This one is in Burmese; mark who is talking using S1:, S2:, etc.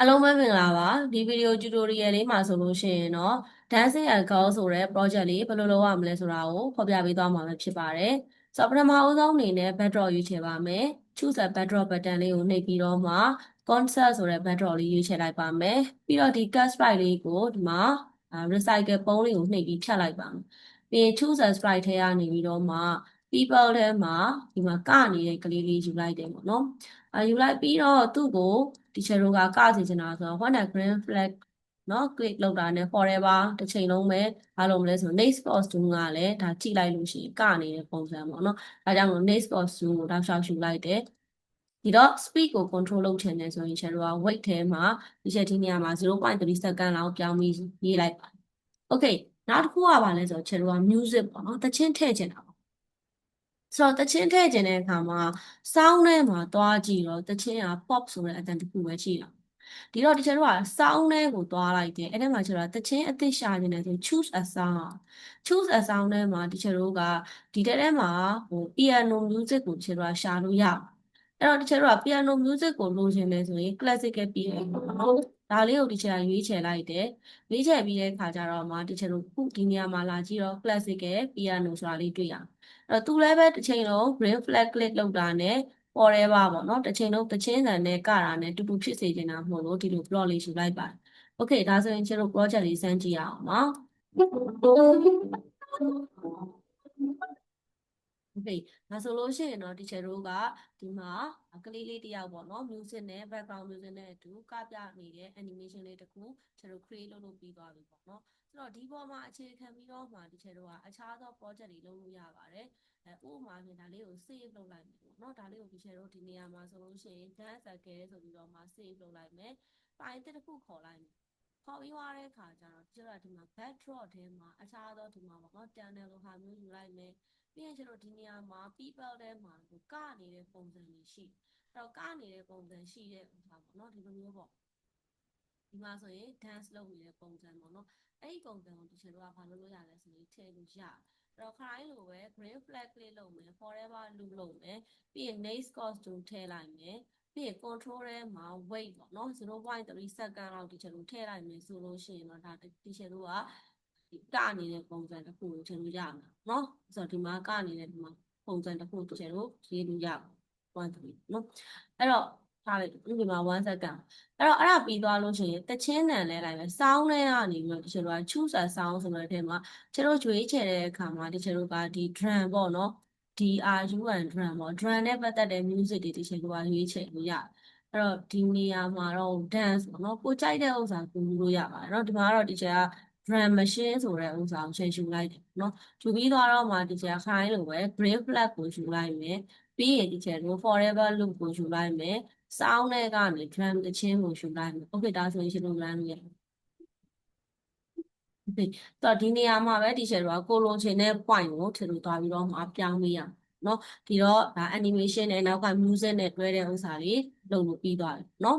S1: အားလုံးပဲမင်္ဂလာပါဒီဗီဒီယို tutorial လေးမှာဆိုလို့ရှိရင်တော့ dancing and girl ဆိုတဲ့ project လေးဘယ်လိုလုပ်ရမလဲဆိုတာကိုဖော်ပြပေးသွားမှာပဲဖြစ်ပါတယ်ဆိုတော့ပထမအဆုံးအနေနဲ့ backdrop ရွေးချယ်ပါမယ် choose a backdrop button လေးကိုနှိပ်ပြီးတော့မှ concert ဆိုတဲ့ backdrop လေးရွေးချယ်လိုက်ပါမယ်ပြီးတော့ဒီ cut sprite လေးကိုဒီမှာ recycle ပုံးလေးကိုနှိပ်ပြီးဖြတ်လိုက်ပါမယ်ပြီးရင် choose a sprite ထဲကနေပြီးတော့မှ people ထဲမှာဒီမှာကနေတဲ့ကလေးလေးယူလိုက်တယ်ပေါ့နော်ယူလိုက်ပြီးတော့သူ့ကို teacher တို့ကကစီချင်တာဆိုတော့ when a green flag နော် click လုပ်တာနဲ့ forever တစ်ချိန်လုံးပဲဘာလို့မလဲဆိုတော့ next costume ကလည်းဒါကြည့်လိုက်လို့ရှိရင်ကနေတဲ့ပုံစံပေါ့နော်ဒါကြောင့်မို့ next costume ကိုတောက်လျှောက်ယူလိုက်တယ်ဒီတော့ speed ကို control လုပ်ချင်တယ်ဆိုရင်ကျတို့က weight ထဲမှာဒီချက်ဒီနေရာမှာ0.3 second လောက်ပြောင်းပြီးရေးလိုက်ပါ okay နောက်တစ်ခုကဘာလဲဆိုတော့ကျတို့က music ပေါ့နော်တချင်းထည့်ချင်တာပေါ့ဆိုတော့တချင်းထည့်ချင်တဲ့အခါမှာ sound ထဲမှာသွားကြည့်တော့တချင်းက pop ဆိုတဲ့အတန်တစ်ခုပဲရှိတာဒီတော့တချို့က sound ထဲကိုသွားလိုက်တယ်အဲ့ထဲမှာကျတော့တချင်းအသစ်ရှာနေတယ်ဆို choose a sound choose a sound ထဲမှာတချို့ကဒီထဲမှာpiano music ကိုတချို့ကရှာလို့ရအဲ့တော့တချို့က piano music ကိုလိုချင်တယ်ဆိုရင် classical piano ဒါလေးကိုတချို့ကရွေးချယ်လိုက်တယ်ရွေးချယ်ပြီးတဲ့အခါကျတော့မှတချို့ခုဒီနေရာမှာလာကြည့်တော့ classical piano ဆိုတာလေးတွေ့ရအဲ့တော့သူလည်းပဲတစ်ချိန်လုံး green flag click လောက်တာနဲ့ forever ပေါ့နော်တစ်ချိန်လုံးတချင်းတန်နဲ့ကတာနဲ့တူတူဖြစ်စေချင်တာမဟုတ်လို့ဒီလို plot လေးယူလိုက်ပါတယ်။ Okay ဒါဆိုရင်ကျတို့ project လေးစမ်းကြည့်ရအောင်နော်။ Okay ဒါဆိုလို့ရှိရင်တော့ teacher တို့ကဒီမှာကလေးလေးတယောက်ပေါ့နော် music နဲ့ background music နဲ့အတူကပြနေတဲ့ animation လေးတစ်ခုကျတို့ create လုပ်ပြီးသွားပြီပေါ့နော်။ဆိုတော့ဒီပေါ်မှာအခြေခံပြီးတော့မှ teacher တို့ကအခြားသော project တွေလုပ်လို့ရပါတယ်။ဥပမာဖြင့်ဒါလေးကို save လုပ်လိုက်မယ်ပေါ့နော်ဒါလေးကို teacher တို့ဒီနေရာမှာဆိုလို့ရှိရင် dance circle ဆိုပြီးတော့မှ save လုပ်လိုက်မယ်။ file တစ်ခုခေါ်လိုက်မယ်။ခေါ်ပြီးသွားတဲ့အခါကျတော့ကျတော့ဒီမှာ backdrop ထဲမှာအခြားသောဒီမှာပေါ့နော် channel လိုဟာမျိုးယူလိုက်မယ်။ပြီးရင်ကျတော့ဒီနေရာမှာ people ထဲမှာကနေတဲ့ပုံစံတွေရှိ။အဲ့တော့ကနေတဲ့ပုံစံရှိတဲ့ဥစ္စာပေါ့နော်ဒီလိုမျိုးပေါ့။ဒီမှာဆိုရင် dance လုပ်နေတဲ့ပုံစံပေါ့နော်။အဲ့ဒီပုံစံကိုတချို့ကဘာလုပ်လို့ရလဲဆိုရင်ထည့်လို့ရ။အဲ့တော့ခိုင်းလိုပဲ green flag လေးလုပ်မယ် forever loop လုပ်မယ်ပြီးရင် next costume ထည့်လိုက်မယ်ပြီးရင် control ထဲမှာ weight ပေါ့နော်0.3 second လောက်တချို့ထည့်လိုက်မယ်ဆိုလို့ရှိရင်တော့ဒါတချို့ကကနေတဲ့ပုံစံတစ်ခုကိုထည့်လို့ရမှာနော်ဆိုတော့ဒီမှာကနေတဲ့ဒီမှာပုံစံတစ်ခုတချို့ရေးလို့ရမှာ1 3နော်အဲ့တော့ထားလိုက်ဒီမှာ1 second အဲ့တော့အဲ့ဒါပြီးသွားလို့ရှိရင်တချင်းတန်လဲလိုက်ပဲ sound ထဲကနေပြီးတော့တချို့က choose a sound ဆိုတဲ့အထဲမှာကျတို့ရွေးချယ်တဲ့အခါမှာတချို့ကဒီ drum ပေါ့နော် DRUN drum ပေါ့ drum နဲ့ပတ်သက်တဲ့ music တွေတချို့ကရွေးချယ်လို့ရတယ်အဲ့တော့ဒီနေရာမှာတော့ dance ပေါ့နော်ကိုကြိုက်တဲ့ဥစ္စာကိုယူလို့ရပါတယ်เนาะဒီမှာတော့တချို့က drum machine ဆိုတဲ့ဥစ္စာကိုချိန်ယူလိုက်တယ်เนาะယူပြီးသွားတော့မှတချို့ခိုင်းလို့ပဲ green flag ကိုယူလိုက်မယ်ပြီးရင်တချို့ forever loop ကိုယူလိုက်မယ် sound နဲ့ကနေ drum တချင်းကိုယူလိုက်မယ် okay ဒါဆိုရင်ရှင်းလို့လမ်းလို့ရတယ်တော့ဒီနေရာမှာပဲ teacher တို့ကကိုလိုချင်တဲ့ point ကိုထည့်လို့သွားပြီးတော့မှပြောင်းပေးရเนาะဒီတော့ဒါ animation နဲ့နောက်က music နဲ့တွဲတဲ့ဥစ္စာလေးလုပ်လို့ပြီးသွားတယ်เนาะ